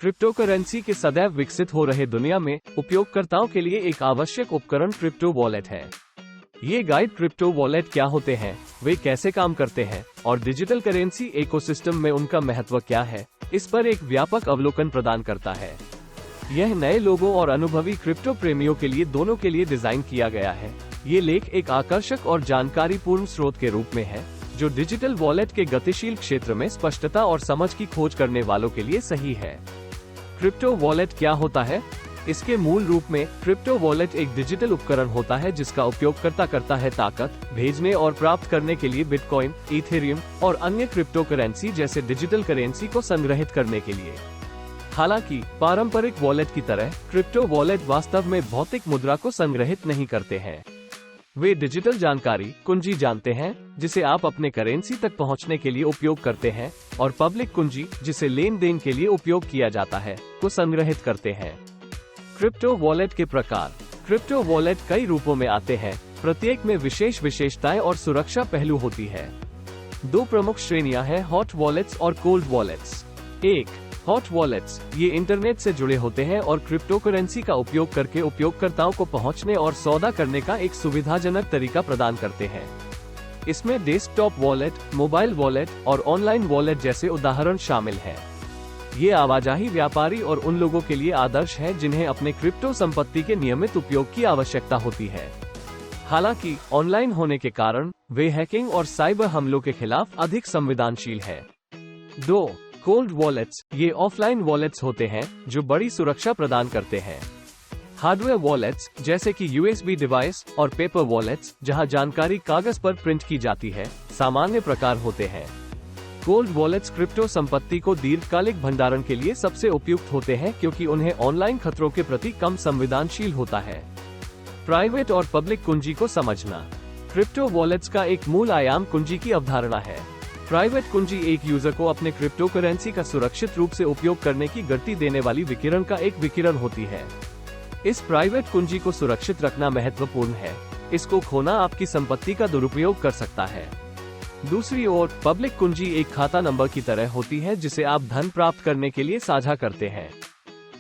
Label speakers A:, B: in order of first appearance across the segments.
A: Cryptocurrency के सदैव विकसित हो रहे दुनिया में उपयोगकर्ताओं के लिए एक आवश्यक उपकरण क्रिप्टो वॉलेट है। ये गाइड क्रिप्टो वॉलेट क्या होते हैं, वे कैसे काम करते हैं और डिजिटल करेंसी इकोसिस्टम में उनका महत्व क्या है, इस पर एक व्यापक अवलोकन प्रदान करता है। यह नए लोगों और अनुभवी क्रिप्टो प्रेमियों के लिए दोनों के लिए डिजाइन किया गया है। ये लेख एक आकर्षक और जानकारीपूर्ण स्रोत के रूप में है, जो डिजिटल वॉलेट के गतिशील क्षेत्र में स्पष्टता और समझ की खोज करने वालों के लिए सही है। क्रिप्टो वॉलेट क्या होता है? इसके मूल रूप में क्रिप्टो वॉलेट एक डिजिटल उपकरण होता है जिसका उपयोगकर्ता करता है ताकत भेजने और प्राप्त करने के लिए बिटकॉइन, इथेरियम और अन्य क्रिप्टो करेंसी जैसे डिजिटल करेंसी को संग्रहित करने के लिए। हालांकि पारंपरिक वॉलेट की तरह क्रिप्टो वॉलेट वास्तव में भौतिक मुद्रा को संग्रहित नहीं करते हैं। वे डिजिटल जानकारी कुंजी जानते हैं जिसे आप अपने करेंसी तक पहुंचने के लिए उपयोग करते हैं, और पब्लिक कुंजी जिसे लेन देन के लिए उपयोग किया जाता है को संग्रहित करते हैं। क्रिप्टो वॉलेट के प्रकार। क्रिप्टो वॉलेट कई रूपों में आते हैं, प्रत्येक में विशेष विशेषताएं और सुरक्षा पहलू होती है। दो प्रमुख श्रेणियां हैं, हॉट वॉलेट्स और कोल्ड वॉलेट्स। 1. हॉट वॉलेट्स, ये इंटरनेट से जुड़े होते हैं और क्रिप्टो करेंसी का उपयोग करके उपयोगकर्ताओं को पहुंचने और सौदा करने का एक सुविधाजनक तरीका प्रदान करते हैं। इसमें डेस्कटॉप वॉलेट, मोबाइल वॉलेट और ऑनलाइन वॉलेट जैसे उदाहरण शामिल हैं। ये आवाजाही व्यापारी और उन लोगों के लिए आदर्श है जिन्हें अपने क्रिप्टो संपत्ति के नियमित उपयोग की आवश्यकता होती है। हालांकि ऑनलाइन होने के कारण वे हैकिंग और साइबर हमलों के खिलाफ अधिक संवेदनशील है। 2. कोल्ड वॉलेट्स, ये ऑफलाइन वॉलेट्स होते हैं जो बड़ी सुरक्षा प्रदान करते हैं। हार्डवेयर वॉलेट्स जैसे कि USB डिवाइस और पेपर वॉलेट्स, जहां जानकारी कागज पर प्रिंट की जाती है, सामान्य प्रकार होते हैं। कोल्ड वॉलेट्स क्रिप्टो संपत्ति को दीर्घकालिक भंडारण के लिए सबसे उपयुक्त होते हैं क्योंकि उन्हें ऑनलाइन खतरों के प्रति कम संवेदनशील होता है। प्राइवेट और पब्लिक कुंजी को समझना। क्रिप्टो वॉलेट्स का एक मूल आयाम कुंजी की अवधारणा है। प्राइवेट कुंजी एक यूजर को अपने क्रिप्टो करेंसी का सुरक्षित रूप से उपयोग करने की गति देने वाली विकिरण का एक विकिरण होती है। इस प्राइवेट कुंजी को सुरक्षित रखना महत्वपूर्ण है, इसको खोना आपकी संपत्ति का दुरुपयोग कर सकता है। दूसरी ओर पब्लिक कुंजी एक खाता नंबर की तरह होती है जिसे आप धन प्राप्त करने के लिए साझा करते हैं।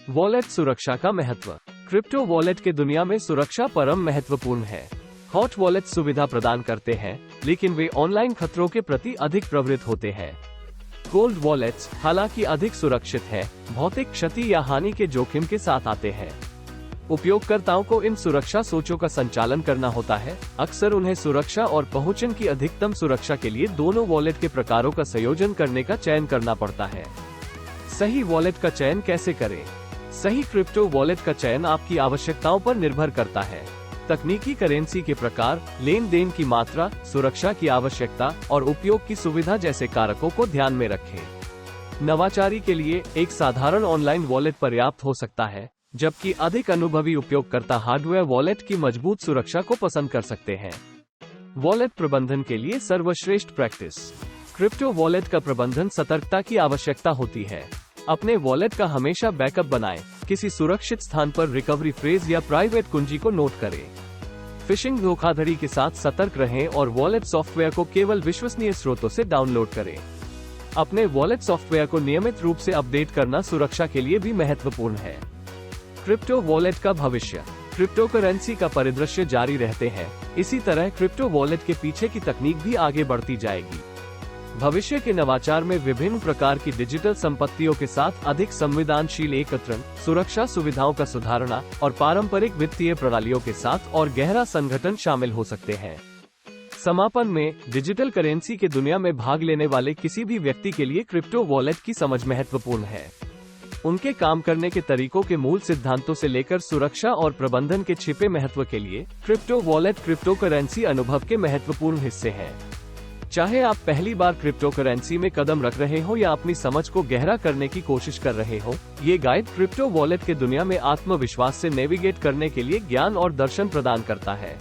A: वॉलेट सुरक्षा का महत्व। क्रिप्टो वॉलेट के दुनिया में सुरक्षा परम महत्वपूर्ण है। हॉट वॉलेट सुविधा प्रदान करते हैं, लेकिन वे ऑनलाइन खतरों के प्रति अधिक प्रवृत्त होते हैं। कोल्ड वॉलेट्स हालांकि अधिक सुरक्षित है, भौतिक क्षति या हानि के जोखिम के साथ आते हैं। उपयोगकर्ताओं को इन सुरक्षा सोचों का संचालन करना होता है। अक्सर उन्हें सुरक्षा और पहुंचन की अधिकतम सुरक्षा के लिए दोनों वॉलेट के प्रकारों का संयोजन करने का चयन करना पड़ता है। सही वॉलेट का चयन कैसे करें? सही क्रिप्टो वॉलेट का चयन आपकी आवश्यकताओं पर निर्भर करता है। तकनीकी करेंसी के प्रकार, लेन देन की मात्रा, सुरक्षा की आवश्यकता और उपयोग की सुविधा जैसे कारकों को ध्यान में रखें। नवाचारी के लिए एक साधारण ऑनलाइन वॉलेट पर्याप्त हो सकता है, जबकि अधिक अनुभवी उपयोगकर्ता हार्डवेयर वॉलेट की मजबूत सुरक्षा को पसंद कर सकते हैं। वॉलेट प्रबंधन के लिए सर्वश्रेष्ठ प्रैक्टिस। क्रिप्टो वॉलेट का प्रबंधन सतर्कता की आवश्यकता होती है। अपने वॉलेट का हमेशा बैकअप बनाएं, किसी सुरक्षित स्थान पर रिकवरी फ्रेज या प्राइवेट कुंजी को नोट करें। फिशिंग धोखाधड़ी के साथ सतर्क रहें और वॉलेट सॉफ्टवेयर को केवल विश्वसनीय स्रोतों से डाउनलोड करें। अपने वॉलेट सॉफ्टवेयर को नियमित रूप से अपडेट करना सुरक्षा के लिए भी महत्वपूर्ण है। क्रिप्टो वॉलेट का भविष्य। क्रिप्टो करेंसी का परिदृश्य जारी रहते हैं, इसी तरह क्रिप्टो वॉलेट के पीछे की तकनीक भी आगे बढ़ती जाएगी। भविष्य के नवाचार में विभिन्न प्रकार की डिजिटल संपत्तियों के साथ अधिक संवेदनशील एकत्रण, सुरक्षा सुविधाओं का सुधारना और पारंपरिक वित्तीय प्रणालियों के साथ और गहरा संगठन शामिल हो सकते हैं। समापन में, डिजिटल करेंसी के दुनिया में भाग लेने वाले किसी भी व्यक्ति के लिए क्रिप्टो वॉलेट की समझ महत्वपूर्ण है। उनके काम करने के तरीकों के मूल सिद्धांतों से लेकर सुरक्षा और प्रबंधन के छिपे महत्व के लिए क्रिप्टो वॉलेट क्रिप्टो करेंसी अनुभव के महत्वपूर्ण हिस्से हैं। चाहे आप पहली बार क्रिप्टो करेंसी में कदम रख रहे हो या अपनी समझ को गहरा करने की कोशिश कर रहे हो, ये गाइड क्रिप्टो वॉलेट के दुनिया में आत्मविश्वास से नेविगेट करने के लिए ज्ञान और दर्शन प्रदान करता है।